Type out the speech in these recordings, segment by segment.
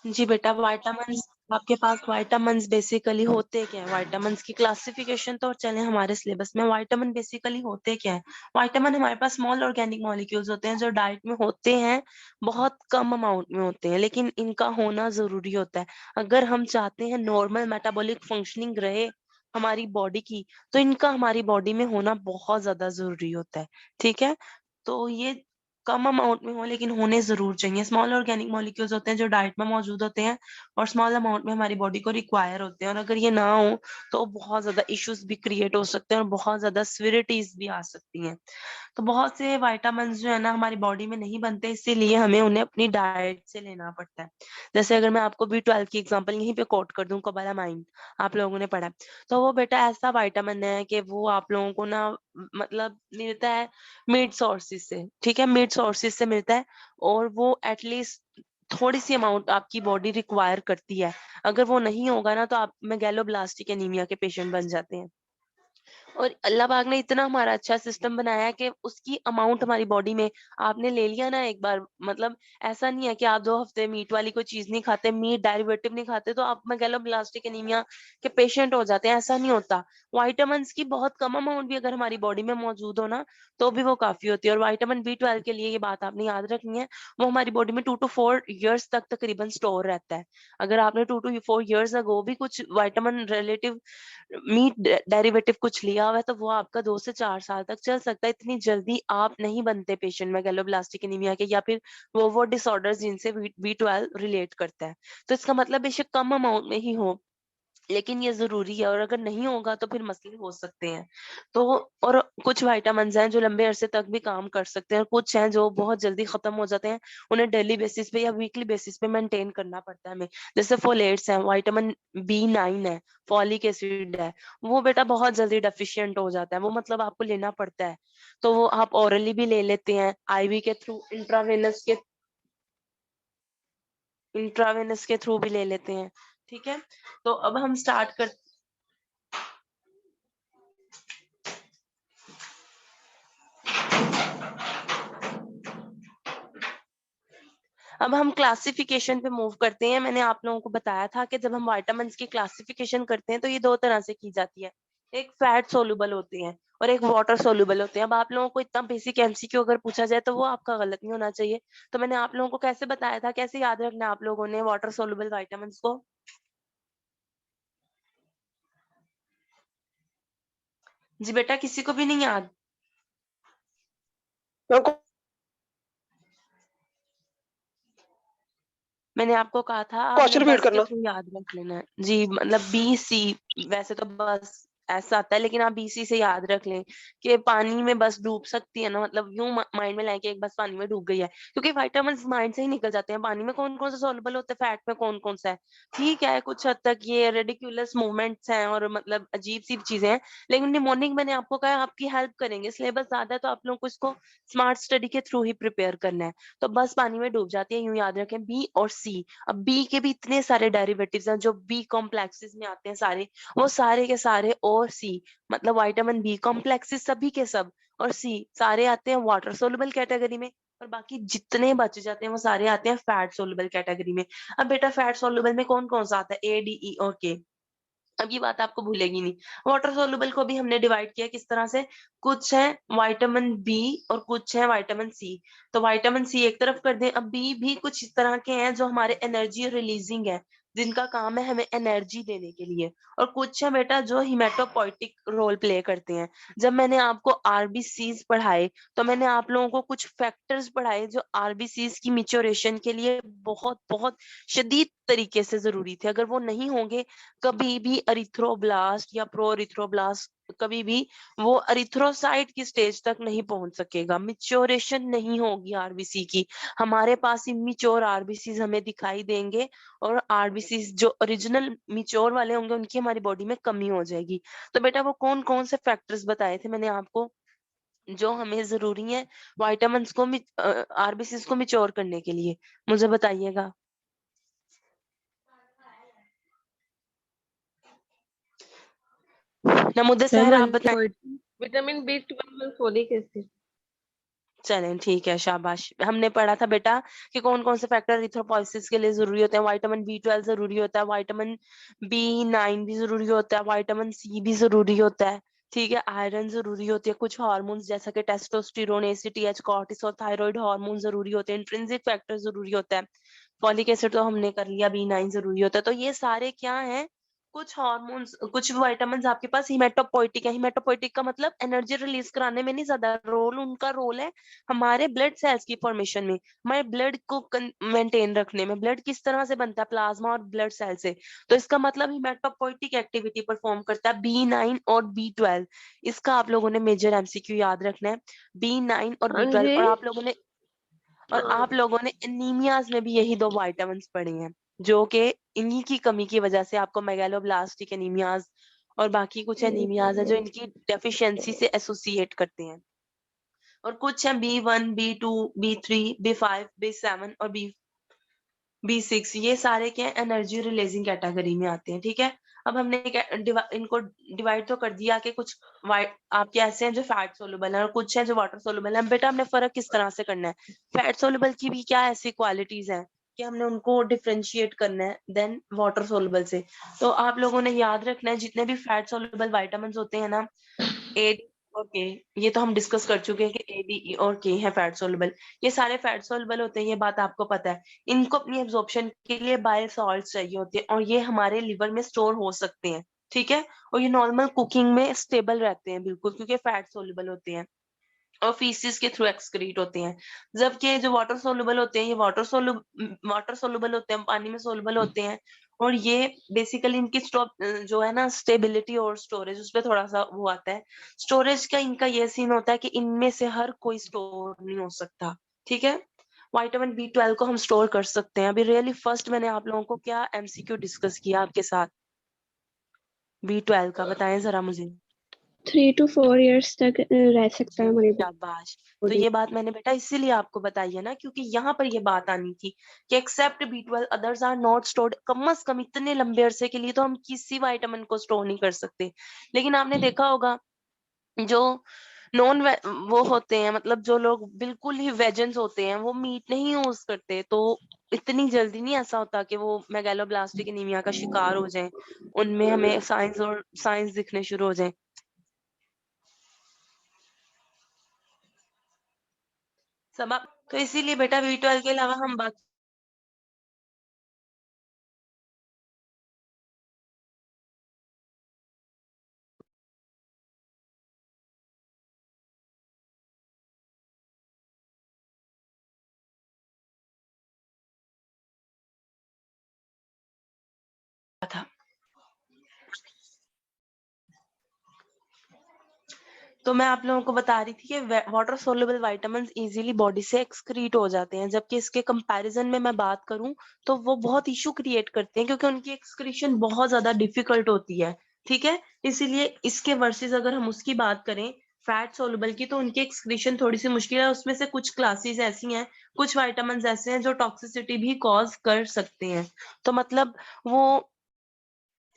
जी बेटा, विटामिन्स आपके पास vitamins basically होते क्या है? विटामिन्स की क्लासिफिकेशन तो चले हमारे सिलेबस में। विटामिन बेसिकली होते क्या है? विटामिन हमारे पास स्मॉल ऑर्गेनिक मॉलिक्यूल्स होते हैं जो डाइट में होते हैं, बहुत कम अमाउंट में होते हैं, लेकिन इनका होना जरूरी होता है। अगर हम चाहते हैं नॉर्मल मेटाबॉलिक फंक्शनिंग रहे हमारी बॉडी की, तो इनका हमारी बॉडी में होना बहुत ज्यादा जरूरी होता है। ठीक है, तो ये कम अमाउंट में हो लेकिन होने जरूर चाहिए। स्मॉल ऑर्गेनिक मॉलिक्यूल्स होते हैं जो डाइट में मौजूद होते हैं और स्मॉल अमाउंट में हमारी बॉडी को रिक्वायर होते हैं, और अगर ये ना हो तो बहुत ज्यादा इश्यूज भी क्रिएट हो सकते हैं और बहुत ज्यादा सिविरिटीज भी आ सकती हैं। तो बहुत से विटामिन जो है ना हमारी बॉडी में नहीं बनते, इसीलिए हमें उन्हें अपनी डाइट से लेना पड़ता है। जैसे अगर मैं आपको B12 की एग्जांपल यहीं पे कोट कर दूं, कोबालामाइन, आप लोगों ने पढ़ा है। तो वो बेटा ऐसा विटामिन है कि वो आप लोगों को ना मतलब मिलता है मीट सोर्सेज से। ठीक है, मीट सोर्सेज से मिलता है, और वो एटलीस्ट थोड़ी सी अमाउंट आपकी बॉडी रिक्वायर करती है। अगर वो नहीं होगा ना तो आप मेगैलोब्लास्टिक एनीमिया के पेशेंट बन जाते हैं। और अल्लाह पाक ने इतना हमारा अच्छा सिस्टम बनाया है कि उसकी अमाउंट हमारी बॉडी में आपने ले लिया ना एक बार, मतलब ऐसा नहीं है कि आप 2 हफ्ते मीट वाली कोई चीज नहीं खाते, मीट डेरिवेटिव नहीं खाते तो आप मेगैलोब्लास्टिक एनीमिया के पेशेंट हो जाते हैं। ऐसा नहीं होता। विटामिन की बहुत कम अमाउंट भी अगर हमारी बॉडी में मौजूद हो ना तो भी वो काफी होती है। और विटामिन B12 के लिए ये बात आपने याद रखनी है, वो हमारी बॉडी में 2 to 4 years तक तकरीबन स्टोर रहता है। अगर आपने 2 to 4 years अगो भी कुछ विटामिन रिलेटिव मीट डेरिवेटिव कुछ लिया हुआ है तो वो आपका 2 से 4 साल तक चल सकता है। इतनी जल्दी आप नहीं बनते पेशेंट में गैलोब्लास्टिक एनीमिया के या फिर वो डिसऑर्डर्स जिनसे B12 रिलेट करता है। तो इसका मतलब बेशक कम अमाउंट में ही हो, लेकिन ये ज़रूरी है, और अगर नहीं होगा तो फिर मसले हो सकते हैं। तो और कुछ विटामिन्स हैं जो लंबे अरसे तक भी काम कर सकते हैं, और कुछ हैं जो बहुत जल्दी खत्म हो जाते हैं। उन्हें डेली बेसिस पे या वीकली बेसिस पे मेंटेन करना पड़ता है हमें। जैसे फोलेट्स हैं, विटामिन B9 है, फॉलिक एसिड है, वो बेटा बहुत जल्दी डेफिशिएंट हो जाता है, वो मतलब आपको लेना पड़ता है। तो वो आप ओरली भी ले लेते हैं, IV के थ्रू, इंट्रावेनस के थ्रू भी ले लेते हैं। ठीक है, तो अब हम स्टार्ट कर अब हम क्लासिफिकेशन पे मूव करते हैं। मैंने आप लोगों को बताया था कि जब हम विटामिन्स की क्लासिफिकेशन करते हैं तो ये 2 तरह से की जाती है। एक फैट सोलुबल होते हैं और एक वाटर सोलुबल होते हैं। अब आप लोगों को इतना बेसिक MCQ अगर पूछा जाए तो वो आपका गलत नहीं होना चाहिए। तो मैंने आप लोगों को कैसे बताया था, कैसे याद रखना है आप लोगों ने वाटर सोलुबल विटामिन्स को? जी बेटा, किसी को भी नहीं याद? मैंने आपको कहा था आपने क्वेश्चन रिपीट बस के करना। थ्रू याद रख लेना है जी, मतलब BC। वैसे तो बस ऐसा आता है, लेकिन आप BC से याद रख लें कि पानी में बस डूब सकती है ना, मतलब यूं माइंड में लाए कि एक बस पानी में डूब गई है, क्योंकि विटामिन माइंड से ही निकल जाते हैं। पानी में कौन कौन सा सॉल्युबल होता है, फैट में कौन कौन सा है। ठीक है, कुछ हद तक ये रेडिकुलस मूवमेंट्स हैं और मतलब अजीब सी चीजें हैं, लेकिन निमोनिक मैंने आपको कहा आपकी हेल्प करेंगे। सिलेबस ज्यादा है तो आप लोगों को इसको स्मार्ट स्टडी के थ्रू ही प्रिपेयर करना है। तो बस पानी में डूब जाती है, यूं याद रखें, B और C। अब बी के भी इतने सारे डेरिवेटिव्स हैं जो बी कॉम्प्लेक्सेस में आते हैं सारे, वो सारे के सारे, और सी मतलब विटामिन बी कॉम्प्लेक्सेस सभी के सब और सी सारे आते हैं वाटर सोलुबल कैटेगरी में, और बाकी जितने बच जाते हैं वो सारे आते हैं फैट सोलुबल कैटेगरी में। अब बेटा फैट सोलुबल में कौन कौन सा आता है? A, D, E और K। अब ये बात आपको भूलेगी नहीं। वाटर सोलुबल को भी हमने डिवाइड किया किस तरह से, कुछ है विटामिन बी और कुछ है विटामिन सी। तो विटामिन सी एक तरफ कर दें। अब बी भी कुछ इस तरह के हैं जो हमारे एनर्जी रिलीजिंग है, जिनका काम है हमें एनर्जी देने के लिए, और कुछ है बेटा जो हिमेटोपोइटिक रोल प्ले करते हैं। जब मैंने आपको आरबीसीज पढ़ाए तो मैंने आप लोगों को कुछ फैक्टर्स पढ़ाए जो आरबीसीज की मिच्योरेशन के लिए बहुत बहुत शदीद तरीके से जरूरी थे। अगर वो नहीं होंगे, कभी भी अरिथ्रोब्लास्ट या प्रो अरिथ्रोब्लास्ट कभी भी वो अरिथ्रोसाइट की स्टेज तक नहीं पहुंच सकेगा, मिच्योरेशन नहीं होगी आरबीसी की। हमारे पास इमेच्योर आरबीसी हमें दिखाई देंगे, और आरबीसी जो ओरिजिनल मिच्योर वाले होंगे उनकी हमारी बॉडी में कमी हो जाएगी। तो बेटा वो कौन कौन से फैक्टर्स बताए थे मैंने आपको जो हमें जरूरी है विटामिन को आरबीसी को मिच्योर करने के लिए, मुझे बताइएगा। ना मुद्दे मैम सर आप बताएं। विटामिन B12 और फोलिक एसिड। चलें ठीक है, शाबाश। हमने पढ़ा था बेटा कि कौन-कौन से फैक्टर इरिथ्रोपॉइसिस के लिए ज़रूरी होते हैं। विटामिन बी12 ज़रूरी होता है, विटामिन बी9 भी ज़रूरी होता है, विटामिन सी भी ज़रूरी होता है, ठीक है? आयरन ज़रूरी होती है, कुछ हार्मोन्स जैसा कि testosterone, ACTH, cortisol, thyroid hormone ज़रूरी होते हैं, इंट्रिंसिक फैक्टर ज़रूरी होता है। फॉलिक एसिड तो हमने कर लिया, बी9 ज़रूरी होता है। तो ये सारे क्या हैं, कुछ हार्मोन्स, कुछ विटामिन्स आपके पास हीमेटोपोइटिक है। हीमेटोपोइटिक का मतलब एनर्जी रिलीज़ कराने में नहीं ज़्यादा उनका रोल है हमारे ब्लड सेल्स की फॉर्मेशन में, हमारे ब्लड को मेंटेन रखने में। ब्लड किस तरह से बनता है, प्लाज्मा और ब्लड सेल से। तो इसका मतलब हीमेटोपोइटिक एक्टिविटी परफॉर्म करता है बी9 और बी12। इसका आप लोगों ने मेजर एमसीक्यू याद रखना है, बी9 और हाँ बी12। जी। और आप लोगों ने एनीमियाज में भी यही दो विटामिन्स पढ़े हैं, जो कि इन्हीं की कमी की वजह से आपको मेगालोब्लास्टिक एनीमियाज और बाकी कुछ एनीमियाज है जो इनकी डेफिशिएंसी से एसोसिएट करते हैं। और कुछ हैं बी1, बी2, बी3, बी5, बी7 और बी6। ये सारे क्या है, एनर्जी रिलीजिंग कैटेगरी में आते हैं, ठीक है? अब हमने इनको डिवाइड तो कर दिया कि कुछ आपके ऐसे हैं जो फैट सोलुबल है और कुछ है जो वाटर सोलुबल है। बेटा हमने फर्क किस तरह से करना है, फैट सोलुबल की भी क्या ऐसी क्वालिटीज हैं कि हमने उनको डिफरेंशिएट करना है देन वाटर सोलुबल से। तो आप लोगों ने याद रखना है जितने भी फैट सोलुबल विटामिन होते हैं ना, ए और के, ये तो हम डिस्कस कर चुके हैं कि ए, डी, ई और के हैं फैट सोलुबल। ये सारे फैट सोलुबल होते हैं, ये बात आपको पता है। इनको अपनी एब्जॉर्प्शन के लिए बाइल सॉल्ट्स चाहिए होते हैं और ये हमारे लिवर में स्टोर हो सकते हैं, ठीक है? और ये नॉर्मल कुकिंग में स्टेबल रहते हैं बिल्कुल, क्योंकि फैट सोलुबल होते हैं और फीसिस के थ्रू एक्सक्रीट होते हैं। जबकि जो वाटर सोलुबल होते हैं, ये वाटर सोलुबल होते हैं, पानी में सोलुबल होते हैं। और ये बेसिकली इनकी जो है ना, स्टेबिलिटी और स्टोरेज, उसपे थोड़ा-सा वो आता है। स्टोरेज का इनका ये सीन होता है कि इनमें से हर कोई स्टोर नहीं हो सकता, ठीक है? विटामिन बी12 को हम स्टोर कर सकते हैं। अभी रियली फर्स्ट मैंने आप लोगों को क्या एमसीक्यू डिस्कस किया आपके साथ बी12 का, बताएँ ज़रा मुझे? 3 to 4 years तक रह सकता है जी, हमारी शाबाश। तो बॉडी। ये बात मैंने बेटा इसीलिए आपको बताई है ना, क्योंकि यहाँ पर ये बात आनी थी कि एक्सेप्ट बी12 अदर्स आर नॉट स्टोर्ड। कम से कम इतने लंबे अरसे के लिए तो हम किसी विटामिन को स्टोर नहीं कर सकते। लेकिन आपने देखा होगा जो नॉन वे वो होते हैं, मतलब जो लोग बिल्कुल ही वेजन्स होते हैं, वो मीट नहीं यूज़ करते, तो इतनी जल्दी नहीं ऐसा होता कि वो मेगालोब्लास्टिक एनीमिया का शिकार हो जाएँ। उनमें हमें साइंस दिखने शुरू हो जाएँ। तो इसीलिए बेटा बी12 के अलावा हम बाकी था। तो मैं आप लोगों को बता रही थी कि water soluble vitamins easily body से एक्सक्रीट हो जाते हैं, जबकि इसके कंपैरिजन में मैं बात करूं तो वो बहुत इशू क्रिएट करते हैं, क्योंकि उनकी एक्सक्रीशन बहुत ज्यादा डिफिकल्ट होती है, ठीक है? इसीलिए इसके वर्सेस अगर हम उसकी बात करें फैट सोल्युबल की, तो उनकी एक्सक्रीशन थोड़ी सी मुश्किल है। उसमें से कुछ क्लासेस ऐसी हैं, कुछ विटामिन्स ऐसे हैं जो टॉक्सिसिटी भी कॉज कर सकते हैं। तो मतलब वो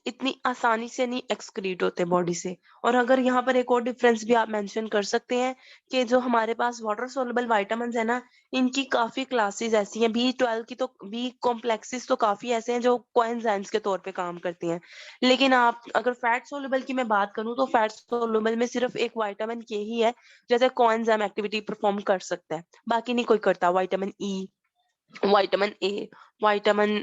इतनी आसानी से नहीं एक्सक्रीट होते बॉडी से। और अगर यहाँ पर एक और डिफरेंस भी आप मेंशन कर सकते हैं कि जो हमारे पास वाटर सोल्युबल विटामिन्स है ना, इनकी काफी क्लासेस ऐसी हैं। बी12 की तो बी कॉम्प्लेक्सेस तो काफी ऐसे हैं जो कोएंजाइम्स के तौर पे काम करते हैं। लेकिन आप अगर फैट सोल्युबल की मैं बात करूं तो फैट सोल्युबल में सिर्फ एक विटामिन के ही है जैसे कोएंजाइम एक्टिविटी परफॉर्म कर सकता है, बाकी नहीं कोई करता। Vitamin E, vitamin A, vitamin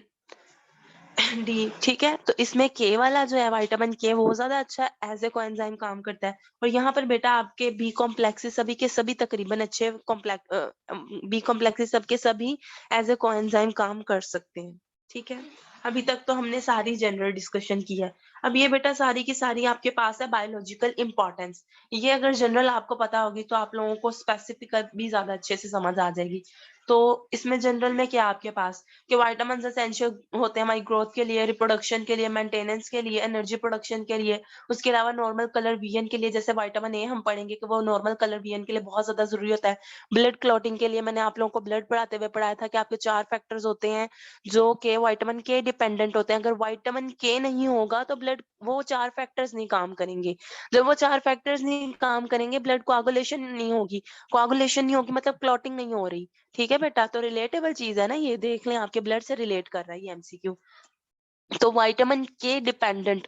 D, ठीक है? तो इसमें के वाला जो है विटामिन के, वो ज़्यादा अच्छा एज़ ए कोएंजाइम काम करता है। और यहाँ पर बेटा आपके बी कॉम्प्लेक्सेस सभी के सभी तकरीबन अच्छे बी कॉम्प्लेक्सेस सबके सभी एज़ ए कोएंजाइम काम कर सकते हैं, ठीक है? अभी तक तो हमने सारी जनरल डिस्कशन की है। अब ये बेटा सारी की सारी आपके पास है बायोलॉजिकल इम्पोर्टेंस। ये अगर जनरल आपको पता होगी तो आप लोगों को स्पेसिफिक भी ज़्यादा अच्छे से समझ आ जाएगी। तो इसमें जनरल में क्या है आपके पास कि विटामिन्स एसेंशियल होते हैं हमारी ग्रोथ के लिए, रिप्रोडक्शन के लिए, मेंटेनेंस के लिए, एनर्जी प्रोडक्शन के लिए। उसके अलावा नॉर्मल कलर विजन के लिए, जैसे विटामिन ए हम पढ़ेंगे कि वो नॉर्मल कलर विजन के लिए बहुत ज़्यादा ज़रूरी होता है। ब्लड क्लॉटिंग के लिए मैंने आप लोगों को ब्लड पढ़ाते हुए पढ़ाया था कि आपके 4 फैक्टर्स होते हैं जो कि विटामिन के डिपेंडेंट होते हैं। अगर विटामिन के नहीं होगा तो ब्लड वो 4 फैक्टर्स नहीं काम करेंगे। जब वो 4 फैक्टर्स नहीं काम करेंगे, ब्लड कोआगुलेशन नहीं होगी। कोआगुलेशन नहीं होगी मतलब क्लॉटिंग नहीं हो रही। ठीक है बेटा? तो रिलेटेबल चीज़ है ना ये, देख लें आपके ब्लड से रिलेट कर रहा है ये एमसीक्यू। तो विटामिन के डिपेंडेंट,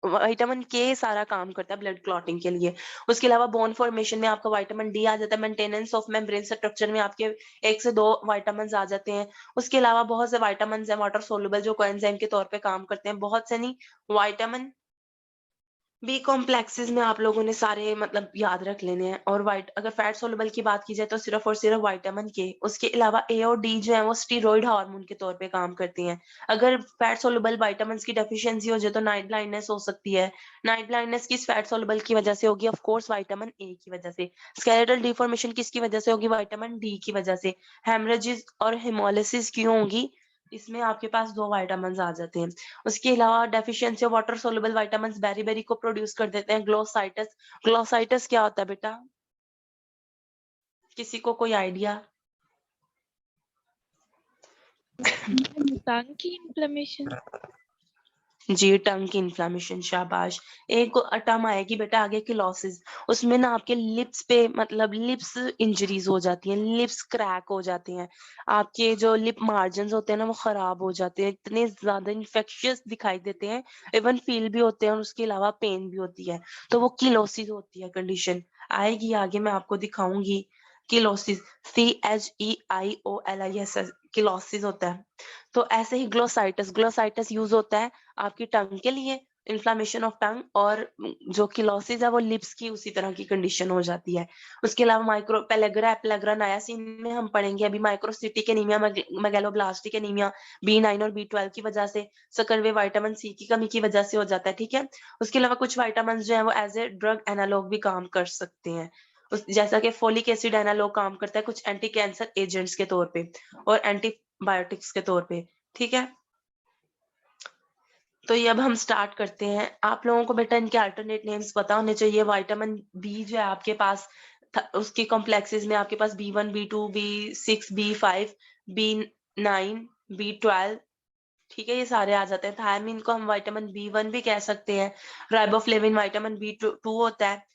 विटामिन के सारा काम करता है ब्लड क्लॉटिंग के लिए। उसके अलावा बोन फॉर्मेशन में आपका विटामिन डी आ जाता है, मेंटेनेंस ऑफ मेम्ब्रेन स्ट्रक्चर में आपके 1 से 2 विटामिन्स आ जाते हैं। उसके अलावा बहुत से विटामिन्स हैं वाटर सोल्युबल जो कोएंजाइम के तौर पे काम करते हैं। बहुत से नहीं, विटामिन बी कॉम्प्लेक्सेस में आप लोगों ने सारे मतलब याद रख लेने हैं। और अगर फैट सोल्युबल की बात की जाए तो सिर्फ और सिर्फ विटामिन के। उसके अलावा ए और डी जो है वो स्टीरॉयड हार्मोन के तौर पे काम करती हैं। अगर फैट सोल्युबल विटामिन्स की डेफिशिएंसी हो जाए तो नाइट ब्लाइंडनेस हो सकती है। नाइट ब्लाइंडनेस किस फैट सोल्युबल की वजह से होगी? ऑफ कोर्स विटामिन ए की वजह से। स्केलेटल डिफॉर्मेशन किसकी वजह से होगी? विटामिन डी की वजह से। हेमरेजेस और हेमोलिसिस क्यों होगी? इसमें आपके पास 2 विटामिन्स आ जाते हैं। उसके अलावा deficiency of water soluble vitamins beriberi को प्रोड्यूस कर देते हैं। ग्लोसाइटस, ग्लोसाइटस क्या होता है बेटा? किसी को कोई आइडिया? टंग की इन्फ्लेमेशन। जी, टंग की इन्फ्लेमेशन, शाबाश। एक टर्म आएगी बेटा आगे किलोसिस। उसमें ना आपके लिप्स पे मतलब लिप्स इंजरीज हो जाती हैं, लिप्स क्रैक हो जाते हैं। आपके जो लिप मार्जिन्स होते हैं ना वो खराब हो जाते हैं, इतने ज्यादा इन्फेक्शियस दिखाई देते हैं, इवन फील भी होते हैं और उसके अलावा पेन भी होती है। तो वो किलोसिस होती है कंडीशन। आएगी आगे, मैं आपको दिखाऊंगी। किलोसिस, CHEIOLIS, किलोसिस होता है। तो ऐसे ही ग्लोसाइटस, ग्लोसाइटस यूज होता है आपकी टंग के लिए, इन्फ्लेमेशन ऑफ टंग। और जो किलोसिस है वो लिप्स की उसी तरह की कंडीशन हो जाती है। उसके अलावा माइक्रो पेलेग्रा पेलेग्रा नायासिन में हम पढ़ेंगे अभी microcytic anaemia, megaloblastic anaemia B9 और B12 की वजह से, सकरवे विटामिन सी की कमी की वजह से हो जाता है। ठीक है? उसके अलावा कुछ विटामिन जो है वो एज ए ड्रग एनालॉग भी काम कर सकते हैं। जैसा कि फोलिक एसिड एनालॉग काम करता है कुछ एंटी कैंसर एजेंट्स के तौर पे और एंटीबायोटिक्स के तौर पे। ठीक है? तो ये अब हम स्टार्ट करते हैं। आप लोगों को बेटा इनके अल्टरनेट नेम्स पता होने चाहिए। विटामिन बी जो है आपके पास उसके कॉम्प्लेक्सेस में आपके पास B1, B2, B6, B5, B9, B12, ठीक है? ये सारे आ जाते हैं। थायमिन को हम विटामिन B1 भी कह सकते हैं। राइबोफ्लेविन विटामिन B2 होता है।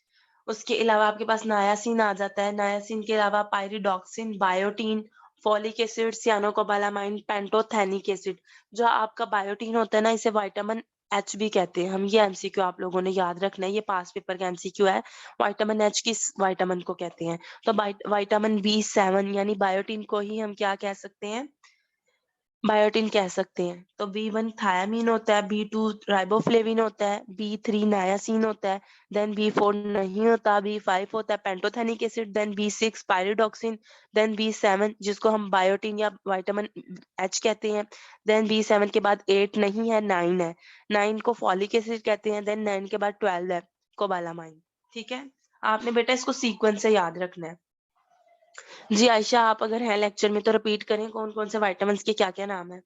उसके अलावा आपके पास नायासिन आ जाता है। नायासिन के अलावा pyridoxine, biotin, folic acid, cyanocobalamin, pantothenic acid. जो आपका बायोटीन होता है ना, इसे विटामिन एच भी कहते हैं हम। ये एमसीक्यू आप लोगों ने याद रखना है, ये पास पेपर का एमसीक्यू है। विटामिन एच किस विटामिन को कहते हैं? तो विटामिन B7 यानी बायोटीन को ही हम क्या कह सकते हैं? बायोटिन कह सकते हैं। तो B1 थायामीन होता है, B2 राइबोफ्लेविन होता है, B3 नायासिन होता है, देन B4 नहीं होता, B5 होता है pantothenic acid, then B6 pyridoxine, then B7 जिसको हम बायोटिन या विटामिन एच कहते हैं, देन B7 के बाद 8 नहीं है, 9 है। 9 को फॉलिक एसिड कहते हैं, देन 9 के बाद 12 है कोबालामाइन। ठीक है? आपने बेटा इसको सीक्वेंस से याद रखना है। जी आयशा, आप अगर हैं लेक्चर में तो रिपीट करें कौन कौन से विटामिन के क्या क्या नाम है?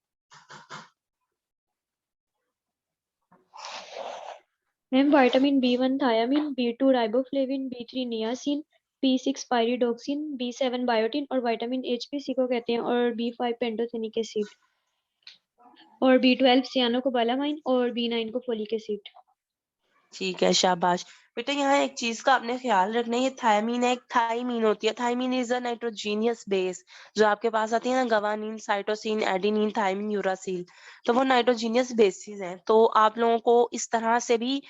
Ma'am vitamin B1 thiamine, B2 riboflavin, B3 niacin, B6 pyridoxine, B7 biotin और विटामिन H भी इसी को कहते हैं, और B5 पेंटोथेनिक एसिड, और B12 सियानोकोबालामाइन और B9 को फोलिक एसिड। ठीक है, शाबाश। बेटा यहाँ एक चीज का आपने ख्याल रखना है, ये थायमीन है, एक थाइमीन होती है। Thymine is a nitrogenous base जो आपके पास आती है ना, guanine, cytosine, adenine, thymine, uracil. तो वो नाइट्रोजीनियस बेसिस हैं। तो आप लोगों को इस तरह से भी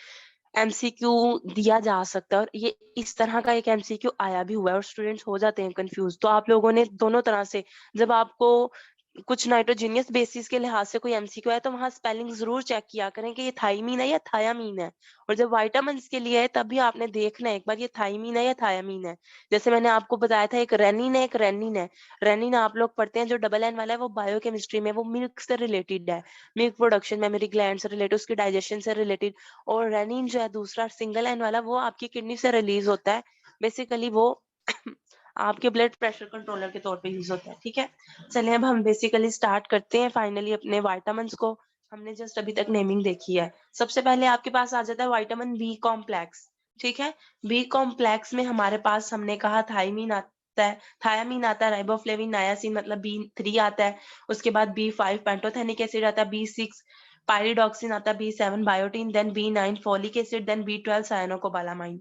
एमसीक्यू दिया जा सकता है और ये इस तरह का एक एमसीक्यू आया भी हुआ है और स्टूडेंट्स हो जाते हैं कंफ्यूज। तो आप लोगों ने दोनों तरह से, जब आपको कुछ नाइट्रोजीनियस बेसिस के लिहाज से कोई एमसीक्यू है तो वहां स्पेलिंग जरूर चेक किया करें कि ये थाइमीन है या थायामीन है। और जब विटामिन के लिए है तब भी आपने देखना है एक बार ये थाइमीन है या थायामीन है। जैसे मैंने आपको बताया था एक रेनिन है, एक रेनिन है। रेनिन आप लोग पढ़ते हैं जो डबल एन वाला है, वो बायोकेमिस्ट्री में वो मिल्क से रिलेटेड है, मिल्क प्रोडक्शन, मेमोरी ग्लैंड से रिलेटेड, उसकी डाइजेशन से रिलेटेड। और रेनिन जो है दूसरा सिंगल एन वाला, वो आपकी किडनी से रिलीज होता है। बेसिकली वो आपके ब्लड प्रेशर कंट्रोलर के तौर पे यूज होता है। ठीक है? चलिए अब हम बेसिकली स्टार्ट करते हैं फाइनली अपने विटामिन्स को। हमने जस्ट अभी तक नेमिंग देखी है। सबसे पहले आपके पास आ जाता है विटामिन बी कॉम्प्लेक्स। ठीक है? बी कॉम्प्लेक्स में हमारे पास हमने कहा थाइमीन आता आता है, थायामीन आता है, राइबोफ्लेविन, नायासिन मतलब B3 आता है, उसके बाद B5 पेंटोथेनिक एसिड आता है, B6 पायरिडॉक्सिन आता है, B7 biotin, then B9 folic acid, then B12 cyanocobalamin.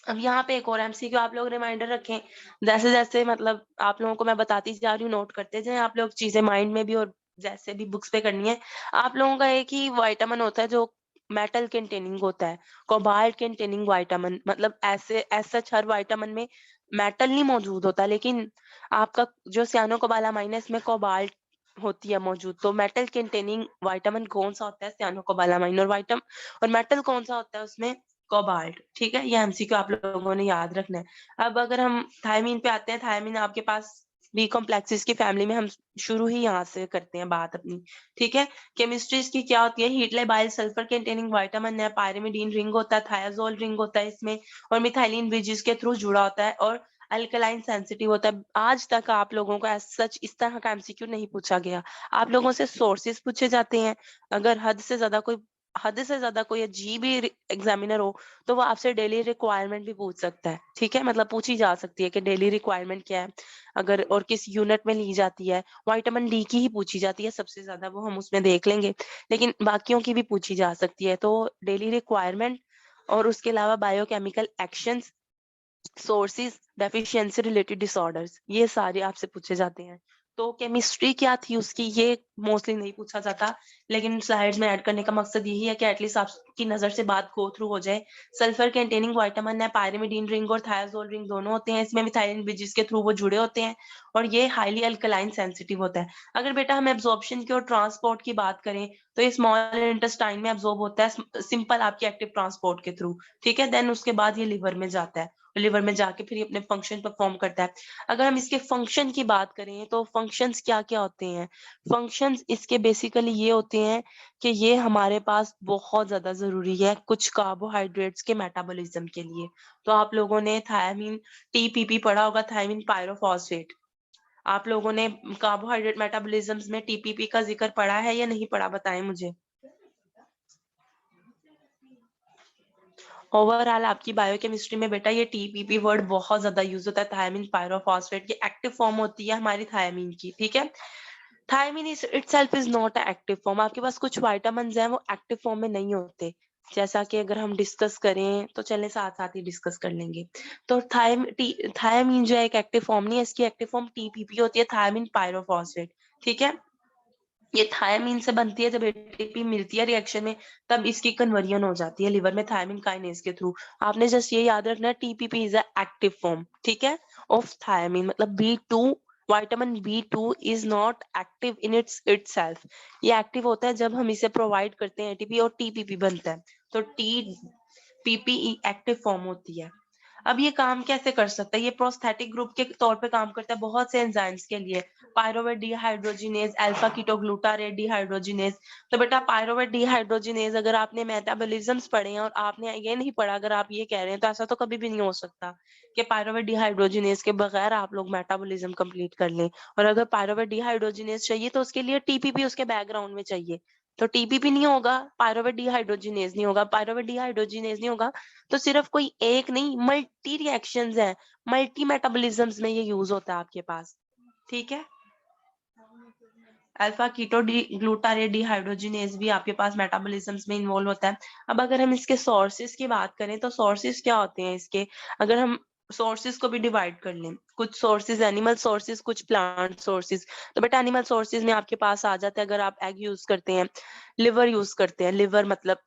अब यहाँ पे एक और एमसीक्यू आप लोग रिमाइंडर रखें, जैसे-जैसे मतलब आप लोगों को मैं बताती जा रही हूँ, नोट करते जाएँ आप लोग चीज़ें माइंड में भी और जैसे भी बुक्स पे करनी है। आप लोगों का एक ही विटामिन होता है जो मेटल कंटेनिंग होता है, कोबाल्ट कंटेनिंग विटामिन मतलब ऐसे एज़ सच हर विटामिन में मेटल नहीं मौजूद होता, लेकिन आपका जो साइनोकोबालामाइन है इसमें कोबाल्ट होती है मौजूद। तो मेटल कंटेनिंग विटामिन कौन-सा होता है? साइनोकोबालामाइन और मेटल कौन-सा होता है उसमें? कोबाल्ट, ठीक है? ये एमसीक्यू आप लोगों ने याद रखना है। अब अगर हम थायमीन पे आते हैं, थायमीन आपके पास बी कॉम्प्लेक्सेस की फैमिली में हम शुरू ही यहाँ से करते हैं बात अपनी, ठीक है? केमिस्ट्री इसकी क्या होती है? हीट लाइबाइल सल्फर कंटेनिंग विटामिन है, पायरिमिडीन रिंग होता है, थायाज़ोल रिंग होता है इसमें और मिथाइलिन ब्रिजेस के थ्रू जुड़ा होता है और अल्कलाइन सेंसिटिव होता है। आज तक आप लोगों को एज़ सच इस तरह का एमसीक्यू नहीं पूछा गया। आप लोगों से सोर्सेज़ पूछे जाते हैं, अगर हद से ज़्यादा कोई अजीब ही एग्जामिनर हो तो वो आपसे डेली रिक्वायरमेंट भी पूछ सकता है, ठीक है? मतलब पूछी जा सकती है कि डेली रिक्वायरमेंट क्या है? अगर और किस यूनिट में ली जाती है, विटामिन डी की ही पूछी जाती है सबसे ज़्यादा, वो हम उसमें देख लेंगे, लेकिन बाकियों की भी पूछी जा सकती है। तो डेली रिक्वायरमेंट और उसके अलावा biochemical actions, sources, deficiency related disorders, ये सारे आपसे पूछे जाते हैं। तो केमिस्ट्री क्या थी उसकी ये मोस्टली नहीं पूछा जाता, लेकिन स्लाइड्स में ऐड करने का मकसद यही है कि एटलीस्ट आपकी नज़र से बात गो थ्रू हो जाए। सल्फर कंटेनिंग विटामिन है, पायरिमिडीन रिंग और थायाज़ोल रिंग दोनों होते हैं, इसमें मिथाइलिन ब्रिजेस के थ्रू वो जुड़े होते हैं और ये हाइली अल्कलाइन सेंसिटिव होता है। अगर बेटा हम एब्जॉर्प्शन की और ट्रांसपोर्ट की बात करें, तो ये स्मॉल इंटेस्टाइन में एब्जॉर्ब होता है सिंपल आपके एक्टिव ट्रांसपोर्ट के थ्रू, ठीक है? देन उसके बाद ये लिवर में जाता है। लिवर में जाके फिर ये अपने फंक्शन परफॉर्म करता है। अगर हम इसके फंक्शन की बात करें तो फंक्शंस क्या-क्या होते हैं? फंक्शंस इसके बेसिकली ये होते हैं कि ये हमारे पास बहुत ज़्यादा ज़रूरी है कुछ कार्बोहाइड्रेट्स के मेटाबॉलिज्म के लिए। तो आप लोगों ने थायमीन टीपीपी पढ़ा होगा, थायमीन पायरोफॉस्फेट। आप लोगों ने कार्बोहाइड्रेट मेटाबॉलिज्म्स में टीपीपी का ज़िक्र पढ़ा है या नहीं पढ़ा बताएँ मुझे? ओवरऑल आपकी बायोकेमिस्ट्री में बेटा ये टीपीपी वर्ड बहुत ज़्यादा यूज़ होता है, थायमीन पायरोफॉस्फेट की एक्टिव फॉर्म होती है हमारी थायमीन की, ठीक है? थायमीन इस itself is not a active form, आपके पास कुछ विटामिन्स हैं वो एक्टिव फॉर्म में नहीं होते। जैसा कि अगर हम डिस्कस करें तो चलें साथ-साथ ही डिस्कस कर लेंगे। तो थायमीन जो है एक एक्टिव फॉर्म नहीं है, इसकी एक्टिव फॉर्म टीपीपी होती है, थायमीन पायरोफॉस्फेट, ठीक है? ये थायमीन से बनती है, जब एटीपी मिलती है रिएक्शन में तब इसकी कन्वर्जन हो जाती है लिवर में थायमीन काइनेज के थ्रू। आपने जस्ट ये याद रखना है TPP is a active form, ठीक है? ऑफ थायमीन मतलब B two vitamin B two is not active in itself. ये एक्टिव होता है जब हम इसे प्रोवाइड करते हैं एटीपी और टीपीपी बनता है। तो टीपीपी एक्टिव फॉर्म होती है। अब ये काम कैसे कर सकता है? ये प्रोस्थेटिक ग्रुप के तौर पे काम करता है बहुत से एंजाइम्स के लिए। Pyruvate dehydrogenase, alpha ketoglutarate dehydrogenase. तो बेटा पायरुवेट डिहाइड्रोजिनेज अगर आपने मेटाबॉलिज्म्स पढ़े हैं और आपने ये नहीं पढ़ा, अगर आप ये कह रहे हैं तो ऐसा तो कभी भी नहीं हो सकता कि पायरुवेट डिहाइड्रोजिनेज के बगैर आप लोग मेटाबॉलिज्म कंप्लीट कर लें। और अगर पायरुवेट डिहाइड्रोजिनेज चाहिए तो उसके लिए टीपीपी उसके बैकग्राउंड में चाहिए। तो टीपीपी नहीं होगा, पायरुवेट डिहाइड्रोजिनेज नहीं होगा, पायरुवेट डिहाइड्रोजिनेज नहीं होगा तो सिर्फ कोई एक नहीं मल्टी रिएक्शंस हैं, मल्टी मेटाबॉलिज्म्स में ये यूज़ होता है आपके पास, ठीक है? Alpha keto D glutarate dehydrogenase भी आपके पास मेटाबॉलिज्म्स में इन्वॉल्व होता है। अब अगर हम इसके सोर्सेज़ की बात करें तो सोर्सेज़ क्या होते हैं इसके? अगर हम सोर्सेज़ को भी डिवाइड कर लें, कुछ सोर्सेज़ एनिमल सोर्सेज़, कुछ प्लांट सोर्सेज़। तो बेटा एनिमल सोर्सेज़ में आपके पास आ जाता है, अगर आप एग यूज़ करते हैं, लिवर यूज़ करते हैं, लिवर मतलब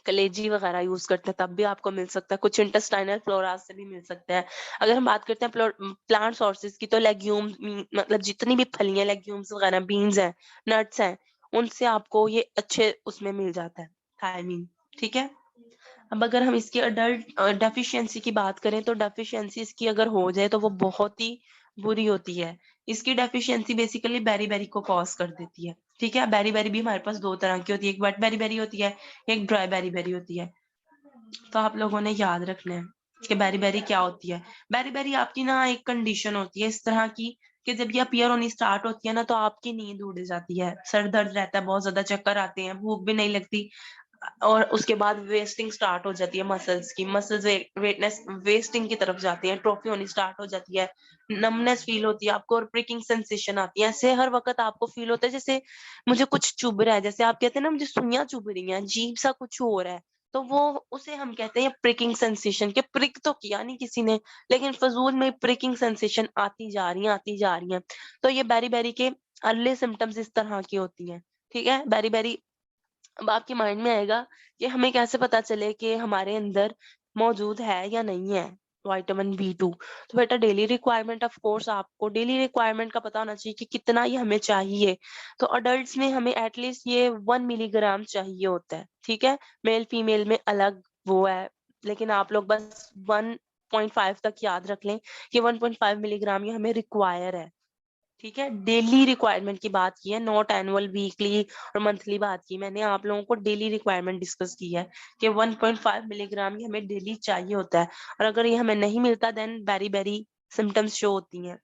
कलेजी वगैरह यूज़ करते हैं तब भी आपको मिल सकता है, कुछ इंटेस्टाइनल फ्लोरा से भी मिल सकता है। अगर हम बात करते हैं प्लांट सोर्सेज़ की तो लेग्यूम्स मतलब जितनी भी फलियाँ लेग्यूम्स वगैरह बीन्स हैं, नट्स हैं, उनसे आपको ये अच्छे उसमें मिल जाता है, थायमीन, ठीक है? अब अगर हम इसकी डेफिशिएंसी की बात करें तो डेफिशिएंसी इसकी अगर हो जाए तो वो बहुत ही बुरी होती है। इसकी डेफिशिएंसी बेसिकली बेरी-बेरी को कॉज़ कर देती है, ठीक है? बेरी-बेरी भी हमारे पास 2 तरह की होती है, एक वेट बेरी-बेरी होती है, एक ड्राई बेरी-बेरी होती है। तो आप लोगों ने याद रखना है कि बेरी-बेरी क्या होती है। बेरी-बेरी आपकी ना एक कंडीशन होती है इस तरह की कि जब ये अपीयर होनी स्टार्ट होती है ना तो आपकी नींद उड़ जाती है, सर दर्द रहता है, बहुत ज़्यादा चक्कर आते हैं, भूख भी नहीं लगती। और उसके बाद वेस्टिंग स्टार्ट हो जाती है मसल्स की, मसल्स वेटनेस वेस्टिंग की तरफ जाती है, ट्रॉफी होनी स्टार्ट हो जाती है, नमनेस फील होती है आपको और प्रिकिंग सेंसेशन आती है। ऐसे हर वक्त आपको फील होता है जैसे मुझे कुछ चुभ रहा है, जैसे आप कहते हैं ना मुझे सुइयां चुभ रही हैं, अजीब सा कुछ हो रहा है, तो वो उसे हम कहते हैं प्रिकिंग सेंसेशन। के प्रिक तो किया नहीं किसी ने, लेकिन फजूल में प्रिकिंग सेंसेशन आती जा रही है, आती जा रही है। तो ये बेरी बेरी के अर्ली सिम्टम्स इस तरह की होती हैं। ठीक है, बेरी बेरी। अब आपके माइंड में आएगा कि हमें कैसे पता चले कि हमारे अंदर मौजूद है या नहीं है विटामिन बी 2। तो बेटा डेली रिक्वायरमेंट, ऑफ कोर्स आपको डेली रिक्वायरमेंट का पता होना चाहिए कि कितना ये हमें चाहिए। तो अडल्ट्स में हमें एटलीस्ट ये 1 मिलीग्राम चाहिए होता है। ठीक है, मेल फीमेल में अलग वो है, लेकिन आप लोग बस 1.5 तक याद रख लें कि 1.5 मिलीग्राम ये हमें रिक्वायर है। ठीक है, डेली रिक्वायरमेंट की बात की है, नॉट एनुअल, वीकली और मंथली बात की। मैंने आप लोगों को डेली रिक्वायरमेंट डिस्कस की है कि 1.5 मिलीग्राम ये हमें डेली चाहिए होता है, और अगर ये हमें नहीं मिलता then beriberi symptoms show होती हैं।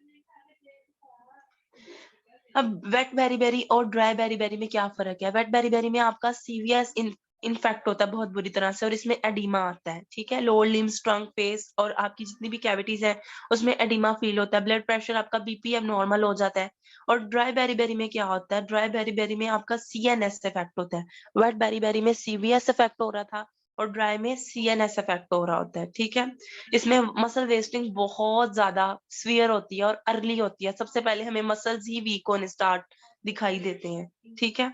अब वेट बेरी बेरी और ड्राई बेरी बेरी में क्या फर्क है? वेट बेरी बेरी में आपका सीवियस इन्फेक्ट होता है बहुत बुरी तरह से, और इसमें एडिमा आता है। ठीक है, लोअर लिम्स, ट्रंक, फेस और आपकी जितनी भी कैविटीज हैं उसमें एडिमा फील होता है, ब्लड प्रेशर आपका बीपी अब नॉर्मल हो जाता है। और ड्राई बेरी बेरी में क्या होता है? ड्राई बेरी बेरी में आपका सीएनएस इफेक्ट होता है। वेट बेरी बेरी में सीवीएस इफेक्ट हो रहा था और ड्राई में सीएनएस इफेक्ट हो रहा होता है। ठीक है, इसमें मसल वेस्टिंग बहुत ज्यादा स्वीयर होती है और अर्ली होती है। सबसे पहले हमें मसल्स ही वीक होने स्टार्ट दिखाई देते हैं। ठीक है,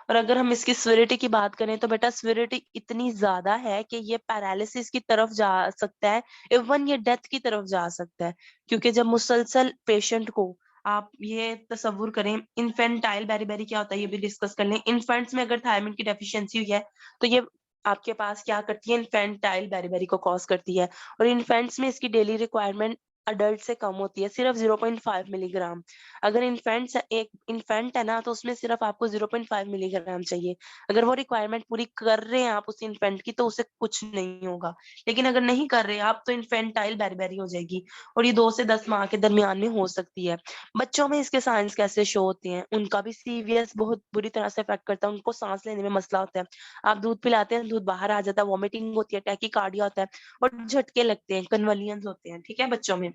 और अगर हम इसकी स्विरिटी की बात करें तो बेटा स्विरिटी इतनी ज्यादा है कि ये पैरालिसिस की तरफ जा सकता है, इवन ये डेथ की तरफ जा सकता है। क्योंकि जब मुसलसल पेशेंट को, आप ये तस्वुर करें, इन्फेंटाइल बेरीबेरी क्या होता है ये भी डिस्कस कर लें। इन्फेंट्स में अगर थायराइड की डेफिशिएंसी हुई है तो ये आपके पास क्या करती है? इन्फेंटाइल बेरीबेरी को कॉज करती है। और इन्फेंट्स में इसकी डेली रिक्वायरमेंट अडल्ट से कम होती है, सिर्फ 0.5 मिलीग्राम। अगर एक इन्फेंट है ना तो उसमें सिर्फ आपको 0.5 मिलीग्राम चाहिए। अगर वो रिक्वायरमेंट पूरी कर रहे हैं आप उस इन्फेंट की तो उसे कुछ नहीं होगा, लेकिन अगर नहीं कर रहे आप तो इन्फेंटाइल बेरीबेरी हो जाएगी, और ये 2 से 10 माह के दरमियान में हो सकती है। बच्चों में इसके साइंस कैसे शो होते हैं? उनका भी सीवियस बहुत बुरी तरह से इफेक्ट करता है, उनको सांस लेने में मसला होता है। आप दूध पिलाते हैं, दूध बाहर आ जाता है, वॉमिटिंग होती है, टैकीकार्डिया होता है और झटके लगते हैं, कन्वलियंस होते हैं। ठीक है, बच्चों में।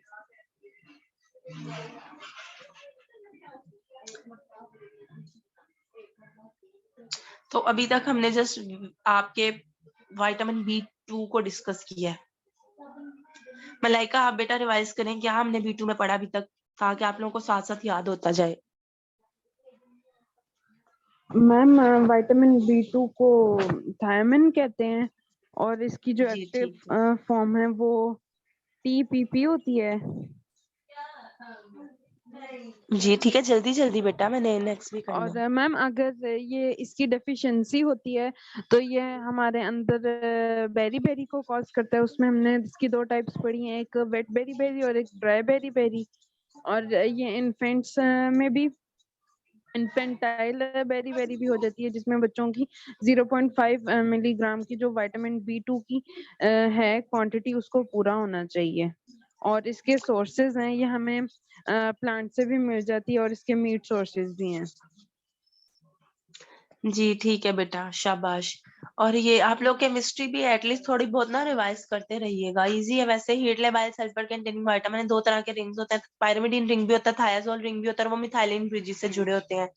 तो अभी तक हमने जस्ट आपके विटामिन बी 2 को डिस्कस किया है। मलाइका आप बेटा रिवाइज करें क्या हमने बी 2 में पढ़ा अभी तक, ताकि आप लोगों को साथ साथ याद होता जाए। मैम विटामिन B2 को थायमिन कहते हैं और इसकी जो जी एक्टिव ठीक है। फॉर्म है वो TPP होती है। जी ठीक है, जल्दी जल्दी बेटा, मैंने नेक्स्ट भी करना और है। मैम अगर ये इसकी डेफिशिएंसी होती है तो ये हमारे अंदर बेरी बेरी को कॉज करता है। उसमें हमने इसकी 2 टाइप्स पढ़ी हैं, एक वेट बेरी बेरी और एक ड्राई बेरी बेरी। और ये इन्फेंट्स में भी इन्फेंटाइल बेरी बेरी भी हो जाती है, जिसमें बच्चों की 0.5 मिलीग्राम की जो विटामिन B2 की है क्वांटिटी उसको पूरा होना चाहिए। और इसके सोर्सेज हैं ये हमें प्लांट से भी मिल जाती है और इसके मीट सोर्सेज भी हैं। जी ठीक है बेटा, शाबाश। और ये आप लोग केमिस्ट्री भी एटलीस्ट थोड़ी बहुत ना रिवाइज करते रहिएगा, इजी है वैसे। Heat labile sulphur containing vitamin 2 तरह के रिंग्स होते हैं, पायरिमिडीन रिंग भी होता है, थायाजोल रिंग भी होता है, और वो मिथाइलिन ब्रिज से जुड़े होते हैं।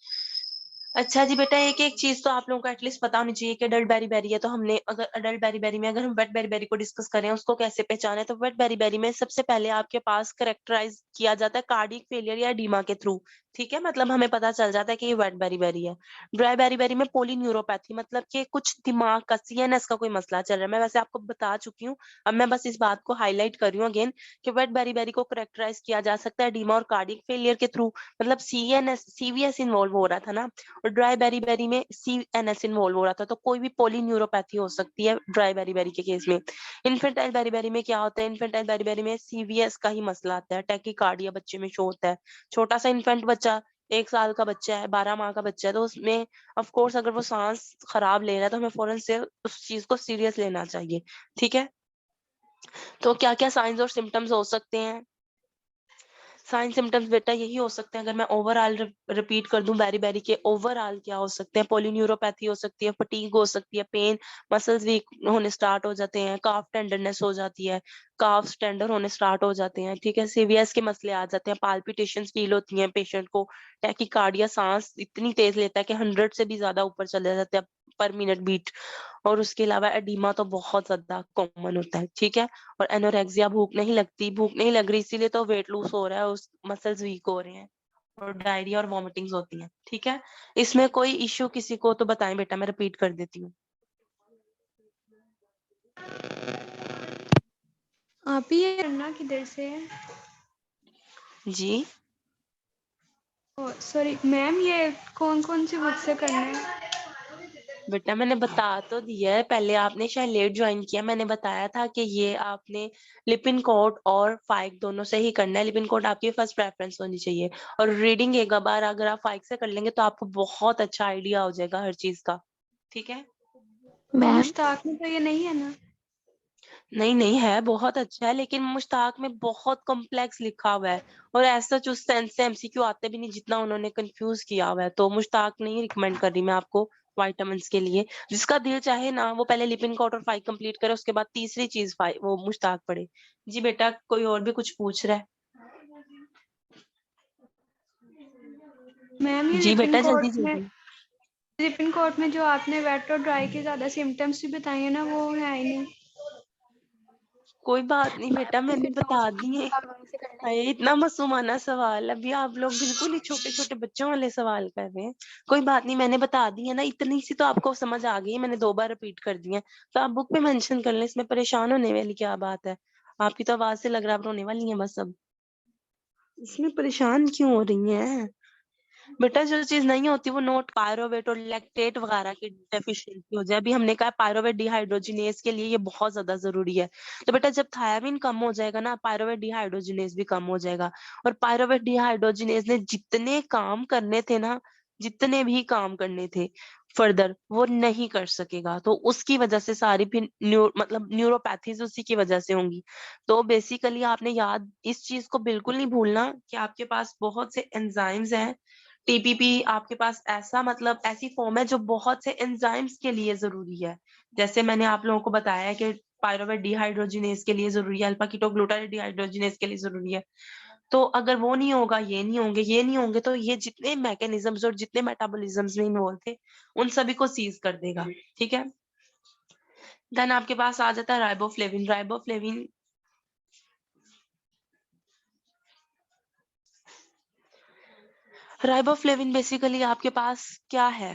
अच्छा जी बेटा, एक एक चीज तो आप लोगों को एटलीस्ट पता होनी चाहिए कि अडल्ट बेरी बेरी है तो हमने, अगर अडल्ट बेरी बेरी में अगर हम वेट बेरी बेरी को डिस्कस करें उसको कैसे पहचाने, तो वेट बेरी बेरी में सबसे पहले आपके पास करेक्टराइज किया जाता है कार्डियक फेलियर या एडीमा के थ्रू। ठीक है, मतलब हमें पता चल जाता है कि ये वेट बेरी बेरी है। ड्राई बेरी बेरी में पोलीन्यूरोपैथी, मतलब कि कुछ दिमाग का सीएनएस का कोई मसला चल रहा है। मैं वैसे आपको बता चुकी हूँ, अब मैं बस इस बात को हाईलाइट कर रही हूँ अगेन कि वेट बेरी बेरी को करेक्टराइज किया जा सकता है एडीमा और कार्डियक फेलियर के थ्रू, मतलब सीएनएस सीवीएस इन्वॉल्व हो रहा था ना। और ड्राई बेरी बेरी में सीएनएस इन्वॉल्व हो रहा था, तो कोई भी पोलीन्यूरोपैथी हो सकती है ड्राई बेरी बेरी के केस में। इन्फेंटाइल बेरी बेरी में क्या होता है? इन्फेंटाइल बेरी बेरी में सीवीएस का ही मसला आता है, टैकीकार्डिया बच्चे में शो होता है। छोटा सा इन्फेंट बच्चा, 1 साल का बच्चा है, 12 माह का बच्चा है, तो उसमें ऑफ कोर्स अगर वो सांस खराब ले रहा है तो हमें फौरन से उस चीज को सीरियस लेना चाहिए। ठीक है, तो क्या क्या साइंस और सिम्टम्स हो सकते हैं? साइन सिम्टम्स बेटा यही हो सकते हैं, अगर मैं ओवरऑल रिपीट कर दूं बैरी बैरी के, ओवरऑल क्या हो सकते हैं? पॉलीन्यूरोपैथी हो सकती है, फटीग हो सकती है, पेन, मसल्स वीक होने स्टार्ट हो जाते हैं, काफ टेंडरनेस हो जाती है, काफ्स टेंडर होने स्टार्ट हो जाते हैं, ठीक है, सीवीएस के मसले आ जाते हैं, पाल्पिटेशंस फील होती हैं पेशेंट को, टैकीकार्डिया, सांस इतनी तेज लेता है कि 100 से भी ज्यादा ऊपर चले जाते हैं पर मिनट बीट, और उसके अलावा एडीमा तो बहुत ज्यादा कॉमन होता है, ठीक है। और एनोरेक्सिया, भूख नहीं लगती, भूख नहीं लग रही इसीलिए तो वेट लूज हो रहा है, उस मसल्स वीक हो रहे हैं, और डायरिया और वॉमिटिंग्स होती हैं, ठीक है। इसमें कोई इश्यू किसी को तो बताएं बेटा, मैं रिपीट कर देती हूँ। आप ही ये करना किधर से है? जी सॉरी मैम, ये कौन कौन सी बुक से करना है? बेटा मैंने बता तो दिया है, पहले आपने शायद लेट ज्वाइन किया, मैंने बताया था कि ये आपने लिपिन कोड और फाइक दोनों से ही करना है। लिपिन कोड आपकी फर्स्ट प्रेफरेंस होनी चाहिए, और रीडिंग एक बार अगर आप फाइक से कर लेंगे तो आपको बहुत अच्छा आइडिया हो जाएगा हर चीज का, ठीक है। तो मुश्ताक में तो ये नहीं है ना? नहीं नहीं है, बहुत अच्छा है, लेकिन मुश्ताक में बहुत कॉम्प्लेक्स लिखा हुआ है, और ऐसा जो सेंस से एमसीक्यू आते भी नहीं जितना उन्होंने कंफ्यूज किया हुआ है, तो मुश्ताक नहीं रिकमेंड कर रही मैं आपको वाइटामिन्स के लिए। जिसका दिल चाहे ना वो पहले लिपिन कोट और फाइव कंप्लीट करे, उसके बाद तीसरी चीज वो मुश्ताक पढ़े। जी बेटा, कोई और भी कुछ पूछ रहा है? मैम ये जी बेटा, जल्दी जल्दी। लिपिन कोट में जो आपने वेट और ड्राई के ज्यादा सिम्टम्स भी बताए हैं ना, वो है ही नहीं। कोई बात नहीं बेटा, मैंने फिर तो बता दिए। आप वहीं से करना है। अरे इतना मासूमाना सवाल, अभी आप लोग बिल्कुल ही छोटे छोटे बच्चों वाले सवाल कर रहे हैं। कोई बात नहीं, मैंने बता दी है ना, इतनी सी तो आपको समझ आ गई है, मैंने 2 बार रिपीट कर दी है, तो आप बुक पे मेंशन कर लें, इसमें परेशान होने वाली क्या बात है? आपकी तो आवाज से लग रहा है आप रोने वाली हैं बस अब, इसमें परेशान क्यों हो रही हैं? बेटा जो चीज नहीं होती वो नोट, पायरोवेट और लैक्टेट वगैरह की डेफिशिएंसी हो जाए, अभी हमने कहा पायरोवेट डिहाइड्रोजिनेज के लिए ये बहुत ज्यादा जरूरी है, तो बेटा जब थायमिन कम हो जाएगा ना, पायरोवेट डिहाइड्रोजिनेज भी कम हो जाएगा, और पायरोवेट डिहाइड्रोजिनेज ने जितने काम करने थे ना, जितने भी काम करने थे फर्दर, वो नहीं कर सकेगा, तो उसकी वजह से सारी फिर मतलब न्यूरोपैथीज उसी की वजह से होंगी। तो बेसिकली आपने याद इस चीज को बिल्कुल नहीं भूलना कि आपके पास बहुत से एंजाइम्स हैं, टीपीपी आपके पास ऐसा मतलब ऐसी फॉर्म है जो बहुत से एंजाइम्स के लिए जरूरी है, जैसे मैंने आप लोगों को बताया है कि पायरोवेट डिहाइड्रोजिनेज के लिए जरूरी है, अल्फा कीटोग्लूटारेट डिहाइड्रोजिनेज के लिए जरूरी है, तो अगर वो नहीं होगा, ये नहीं होंगे, ये नहीं होंगे, तो ये जितने मैकेनिज्म्स और जितने मेटाबॉलिज्म्स में इन्वॉल्व थे उन सभी को सीज कर देगा, ठीक है। देन आपके पास आ जाता है राइबोफ्लेविन। राइबोफ्लेविन बेसिकली आपके पास क्या है?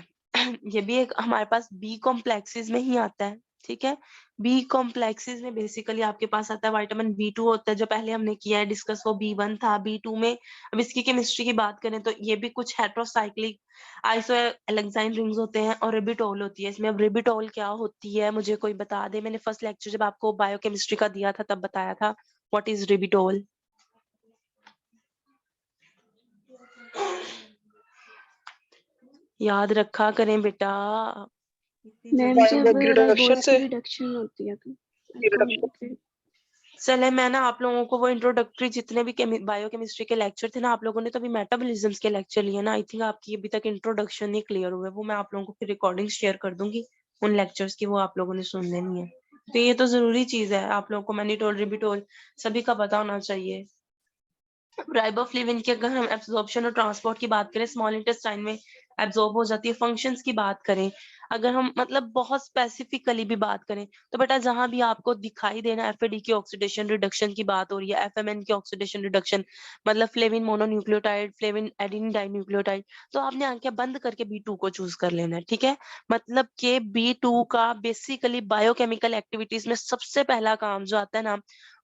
ये भी एक हमारे पास बी कॉम्प्लेक्सेस में ही आता है, ठीक है। बी कॉम्प्लेक्सेस में बेसिकली आपके पास आता है विटामिन बी2 होता है, जो पहले हमने किया है डिस्कस, वो बी1 था। बी2 में अब इसकी केमिस्ट्री की बात करें तो ये भी कुछ हेट्रोसाइक्लिक आइसो एलेक्साइन रिंग्स होते हैं, और रिबिटोल होती है इसमें। अब रिबिटोल क्या होती है मुझे कोई बता दे, मैंने फर्स्ट लेक्चर जब आपको बायोकेमिस्ट्री का दिया था तब बताया था, व्हाट इज रिबिटोल? याद रखा करें बेटा। मैम जब राइबोज की रिडक्शन होती है तो चले मैं ना आप लोगों को वो इंट्रोडक्टरी जितने भी बायोकेमिस्ट्री के लेक्चर थे ना, आप लोगों ने तो अभी मेटाबॉलिज्म्स के लेक्चर लिए ना, आई थिंक आपकी अभी तक इंट्रोडक्शन नहीं क्लियर हुआ है, वो मैं आप लोगों को फिर रिकॉर्डिंग शेयर कर दूंगी उन लेक्चर्स की, वो आप लोगों ने सुन लेनी है। तो ये तो जरूरी चीज है, आप लोगों को मैनिटोल रिबिटोल सभी का पता होना चाहिए। राइबोफ्लेविन की अगर हम एब्जॉर्प्शन और ट्रांसपोर्ट की बात करें, स्मॉल इंटेस्टाइन में एब्जॉर्ब हो जाती है। फंक्शंस की बात करें, अगर हम मतलब बहुत स्पेसिफिकली भी बात करें, तो बेटा जहां भी आपको दिखाई देना एफएडी की ऑक्सीडेशन रिडक्शन की बात हो रही है, एफएमएन की ऑक्सीडेशन रिडक्शन, मतलब flavin mononucleotide, flavin adenine dinucleotide, तो आपने आंखें बंद करके बी2 को चूज कर लेना है, ठीक है। मतलब के बी2 का बेसिकली बायोकेमिकल एक्टिविटीज में सबसे पहला काम जो आता है ना,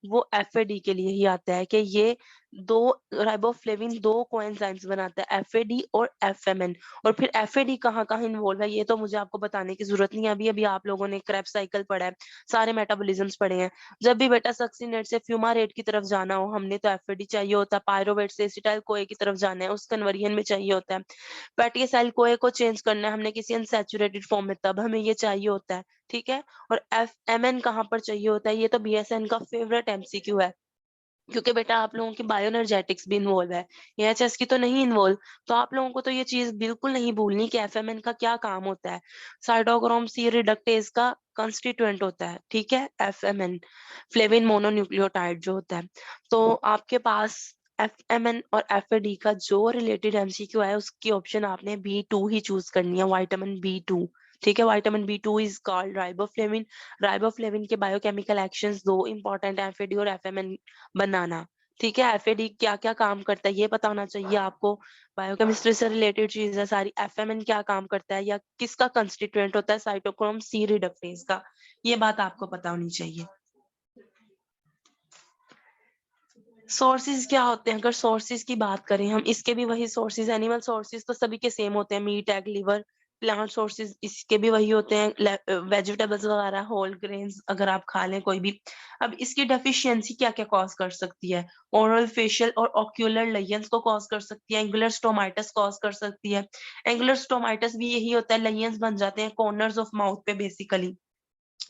वो एफएडी के लिए ही आता है, कि ये दो राइबोफ्लेविन दो कोएंजाइम्स बनाता है, एफएडी और एफएमएन। और फिर एफएडी कहाँ कहाँ इन्वॉल्व है ये तो मुझे आपको बताने की जरूरत नहीं है, अभी अभी आप लोगों ने क्रेब्स साइकिल पढ़ा है, सारे मेटाबॉलिज्म्स पढ़े हैं। जब भी बेटा सक्सिनेट से फ्यूमारेट की तरफ जाना हो हमने, तो एफएडी चाहिए होता है। पायरोवेट से एसिटाइल कोए की तरफ जाना है, उस कन्वर्जन में चाहिए होता है। फैटी एसाइल कोए को चेंज करना है हमने किसी अनसैचुरेटेड फॉर्म में, तब हमें ये चाहिए होता है, ठीक है। और एफ एम एन कहाँ पर चाहिए होता है, ये तो बीएसएन का फेवरेट एमसीक्यू है, क्योंकि बेटा आप लोगों की बायोएनर्जेटिक्स भी इन्वॉल्व है, एएचएस की तो नहीं इन्वॉल्व। तो आप लोगों को तो ये चीज बिल्कुल नहीं भूलनी कि एफएमएन का क्या काम होता है। साइटोक्रोम सी रिडक्टेज का कंस्टिट्यूएंट होता है, ठीक है, एफएमएन, फ्लेविन मोनोन्यूक्लियोटाइड जो होता है। तो आपके पास एफएमएन और एफएडी का जो रिलेटेड एमसीक्यू है उसकी ऑप्शन आपने बी2 ही चूज करनी है, विटामिन बी2। ठीक है, vitamin बी2 is called riboflavin. Riboflavin के बायोकेमिकल एक्शंस दो इंपॉर्टेंट, एफएडी और एफएमएन बनाना। ठीक है, एफएडी क्या क्या काम करता है ये पता होना चाहिए आपको। बायोकेमिस्ट्री से रिलेटेड चीज है सारी। एफएमएन क्या काम करता है या किसका कंस्टिट्यूएंट होता है, साइटोक्रोम सी रिडक्टेज का, ये बात आपको पता होनी चाहिए। सोर्सेज क्या होते हैं, अगर सोर्सेज की बात करें हम, इसके भी वही सोर्सेज, एनिमल सोर्सेज तो सभी के सेम होते हैं, meat, egg, liver. Plant sources इसके भी वही होते हैं, वेजिटेबल्स वगैरह, होल ग्रेन्स अगर आप खा लें कोई भी। अब इसकी डेफिशिएंसी क्या क्या कॉज कर सकती है, ओरल, फेशियल और ऑक्यूलर लेयंस को कॉज कर सकती है, एंगुलर स्टोमाइटिस कॉज कर सकती है। एंगुलर स्टोमाइटिस भी यही होता है, लेयंस बन जाते हैं कॉर्नर्स ऑफ माउथ पे बेसिकली।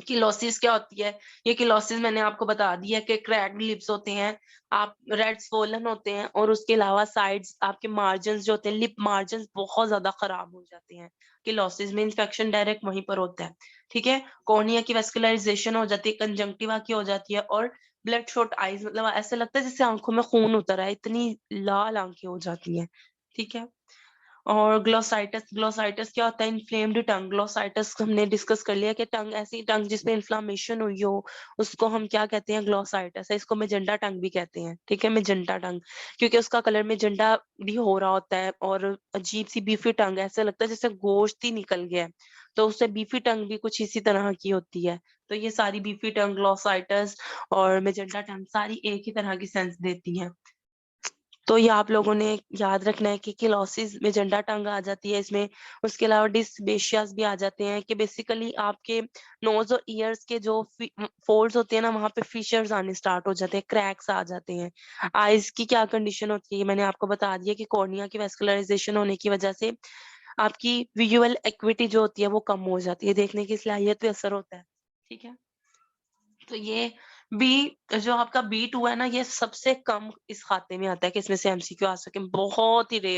किलोसिस क्या होती है, ये किलोसिस मैंने आपको बता दिया कि क्रैक्ड लिप्स होते हैं, आप रेड स्वोलन होते हैं, और उसके अलावा साइड्स आपके मार्जिन्स जो होते हैं, लिप मार्जिन्स बहुत ज्यादा खराब हो जाते हैं। किलोसिस में इन्फेक्शन डायरेक्ट वहीं पर होता है। ठीक है, कॉर्निया की वेस्कुलराइजेशन हो जाती है, कंजंक्टिवा की हो जाती है, और ब्लड शॉट आईज, मतलब ऐसे लगता है जैसे आंखों में खून उतर है, इतनी लाल आंखें हो जाती हैं। ठीक है, और ग्लोसाइटिस, ग्लोसाइटिस क्या होता है, इन्फ्लेम्ड टंग। ग्लोसाइटिस हमने डिस्कस कर लिया कि टंग, ऐसी टंग जिसमें इन्फ्लामेशन हुई हो उसको हम क्या कहते हैं, ग्लोसाइटिस है। इसको मेजेंटा टंग भी कहते हैं। ठीक है, मेजेंटा टंग, क्योंकि उसका कलर मेजेंटा भी हो रहा होता है, और अजीब सी बीफी टंग, ऐसा लगता है जैसे गोश्त ही निकल गया है। तो उससे बीफी टंग भी कुछ इसी तरह की होती है। तो ये सारी बीफी टंग, ग्लोसाइटिस और मेजेंटा टंग सारी एक ही तरह की सेंस देती हैं। तो ये आप लोगों ने याद रखना है कि किलोसिस मेजेंटा टंग आ जाती है इसमें। उसके अलावा डिस्बेशियास भी आ जाते हैं, कि बेसिकली आपके नोज और ईयर्स के जो फोल्ड्स होते हैं ना, वहां पे फिशर्स आने स्टार्ट हो जाते हैं, क्रैक्स आ जाते हैं। आईज की क्या कंडीशन होती है, मैंने आपको बता दिया कि कॉर्निया की वेस्कुलराइजेशन होने की वजह से आपकी विजुअल एक्विटी जो होती है वो कम हो जाती है, देखने की सलाहियत पे असर होता है। ठीक है, तो ये बी, जो आपका बी2 है ना, ये सबसे कम इस खाते में आता है कि इसमें से एमसीक्यू आ सके, बहुत ही रेयर